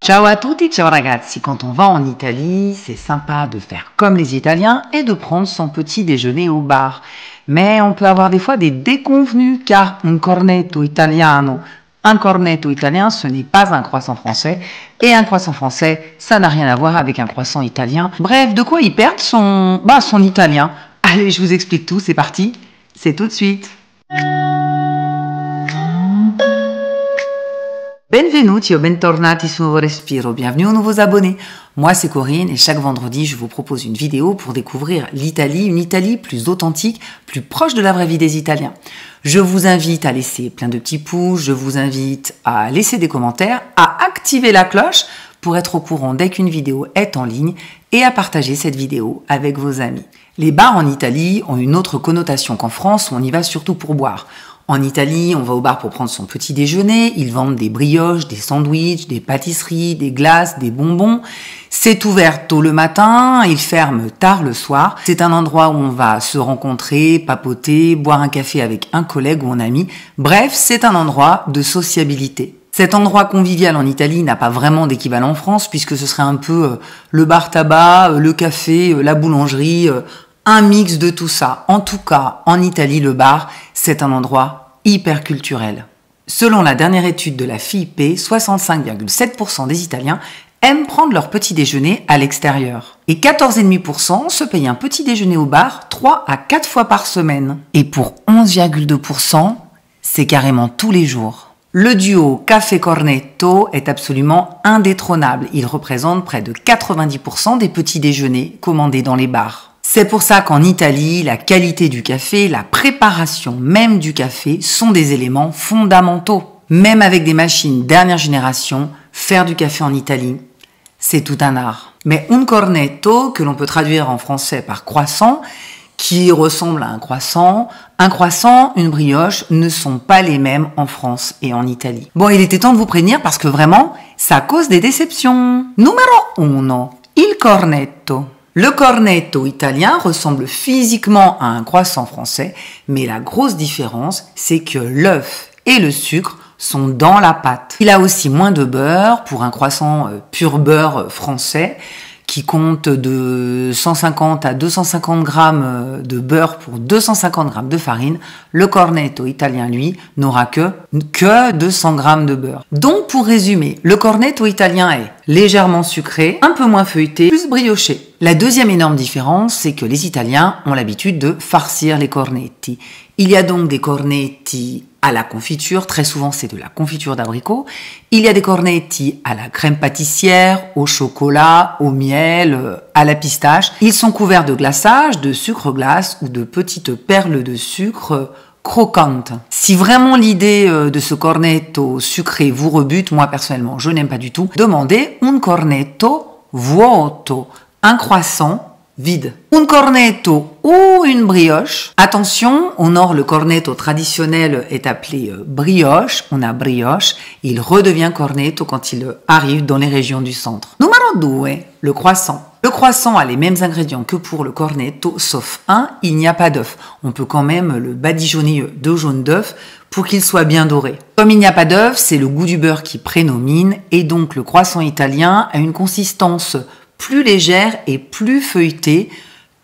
Ciao à tutti, ciao ragazzi. Quand on va en Italie, c'est sympa de faire comme les Italiens et de prendre son petit déjeuner au bar. Mais on peut avoir des fois des déconvenus car un cornetto italiano, un cornetto italien, ce n'est pas un croissant français. Et un croissant français, ça n'a rien à voir avec un croissant italien. Bref, de quoi ils perdent son italien. Allez, je vous explique tout, c'est parti. C'est tout de suite. Benvenuti o bentornati su Nuovo Respiro, bienvenue aux nouveaux abonnés. Moi c'est Corinne et chaque vendredi je vous propose une vidéo pour découvrir l'Italie, une Italie plus authentique, plus proche de la vraie vie des Italiens. Je vous invite à laisser plein de petits pouces, je vous invite à laisser des commentaires, à activer la cloche pour être au courant dès qu'une vidéo est en ligne et à partager cette vidéo avec vos amis. Les bars en Italie ont une autre connotation qu'en France où on y va surtout pour boire. En Italie, on va au bar pour prendre son petit déjeuner, ils vendent des brioches, des sandwichs, des pâtisseries, des glaces, des bonbons. C'est ouvert tôt le matin, ils ferment tard le soir. C'est un endroit où on va se rencontrer, papoter, boire un café avec un collègue ou un ami. Bref, c'est un endroit de sociabilité. Cet endroit convivial en Italie n'a pas vraiment d'équivalent en France puisque ce serait un peu le bar-tabac, le café, la boulangerie, un mix de tout ça. En tout cas, en Italie, le bar, c'est un endroit hyper culturel. Selon la dernière étude de la FIP, 65,7% des Italiens aiment prendre leur petit déjeuner à l'extérieur. Et 14,5% se payent un petit déjeuner au bar 3 à 4 fois par semaine. Et pour 11,2%, c'est carrément tous les jours. Le duo Café Cornetto est absolument indétrônable. Il représente près de 90% des petits déjeuners commandés dans les bars. C'est pour ça qu'en Italie, la qualité du café, la préparation même du café sont des éléments fondamentaux. Même avec des machines dernière génération, faire du café en Italie, c'est tout un art. Mais un cornetto, que l'on peut traduire en français par croissant, qui ressemble à un croissant, une brioche, ne sont pas les mêmes en France et en Italie. Bon, il était temps de vous prévenir parce que vraiment, ça cause des déceptions. Numéro 1, il cornetto. Le cornetto italien ressemble physiquement à un croissant français, mais la grosse différence, c'est que l'œuf et le sucre sont dans la pâte. Il a aussi moins de beurre pour un croissant pur beurre français, qui compte de 150 à 250 grammes de beurre pour 250 grammes de farine. Le cornetto italien, lui, n'aura que 200 grammes de beurre. Donc, pour résumer, le cornetto italien est légèrement sucré, un peu moins feuilleté, plus brioché. La deuxième énorme différence, c'est que les Italiens ont l'habitude de farcir les cornetti. Il y a donc des cornetti à la confiture, très souvent c'est de la confiture d'abricot. Il y a des cornetti à la crème pâtissière, au chocolat, au miel, à la pistache. Ils sont couverts de glaçage, de sucre glace ou de petites perles de sucre croquantes. Si vraiment l'idée de ce cornetto sucré vous rebute, moi personnellement je n'aime pas du tout, demandez un cornetto vuoto, un croissant vide. Un cornetto ou une brioche. Attention, au nord, le cornetto traditionnel est appelé brioche. On a brioche. Il redevient cornetto quand il arrive dans les régions du centre. Numéro 2, le croissant. Le croissant a les mêmes ingrédients que pour le cornetto, sauf il n'y a pas d'œuf. On peut quand même le badigeonner de jaune d'œuf pour qu'il soit bien doré. Comme il n'y a pas d'œuf, c'est le goût du beurre qui prédomine et donc le croissant italien a une consistance plus légère et plus feuilletée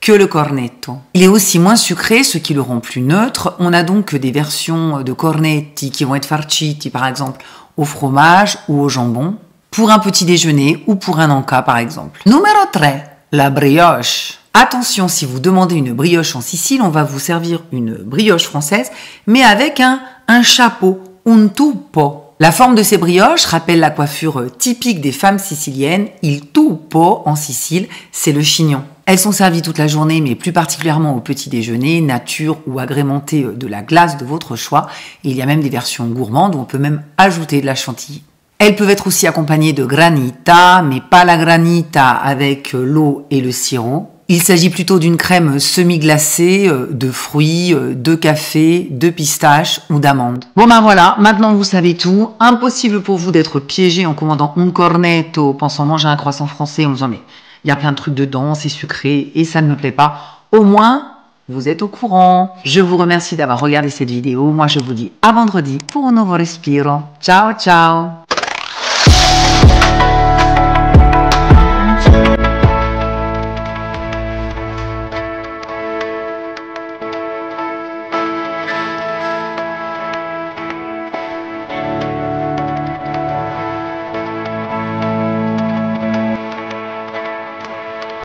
que le cornetto. Il est aussi moins sucré, ce qui le rend plus neutre. On a donc des versions de cornetti qui vont être farciti, par exemple, au fromage ou au jambon, pour un petit déjeuner ou pour un encas, par exemple. Numéro 3, la brioche. Attention, si vous demandez une brioche en Sicile, on va vous servir une brioche française, mais avec un chapeau, un tuppo. La forme de ces brioches rappelle la coiffure typique des femmes siciliennes. Il tuppo en Sicile, c'est le chignon. Elles sont servies toute la journée, mais plus particulièrement au petit déjeuner, nature ou agrémentées de la glace de votre choix. Et il y a même des versions gourmandes où on peut même ajouter de la chantilly. Elles peuvent être aussi accompagnées de granita, mais pas la granita avec l'eau et le sirop. Il s'agit plutôt d'une crème semi-glacée de fruits, de café, de pistaches ou d'amandes. Bon ben voilà, maintenant vous savez tout. Impossible pour vous d'être piégé en commandant un cornetto, pensant manger un croissant français en disant mais il y a plein de trucs dedans, c'est sucré et ça ne me plaît pas. Au moins, vous êtes au courant. Je vous remercie d'avoir regardé cette vidéo. Moi je vous dis à vendredi pour un nouveau respiro. Ciao ciao.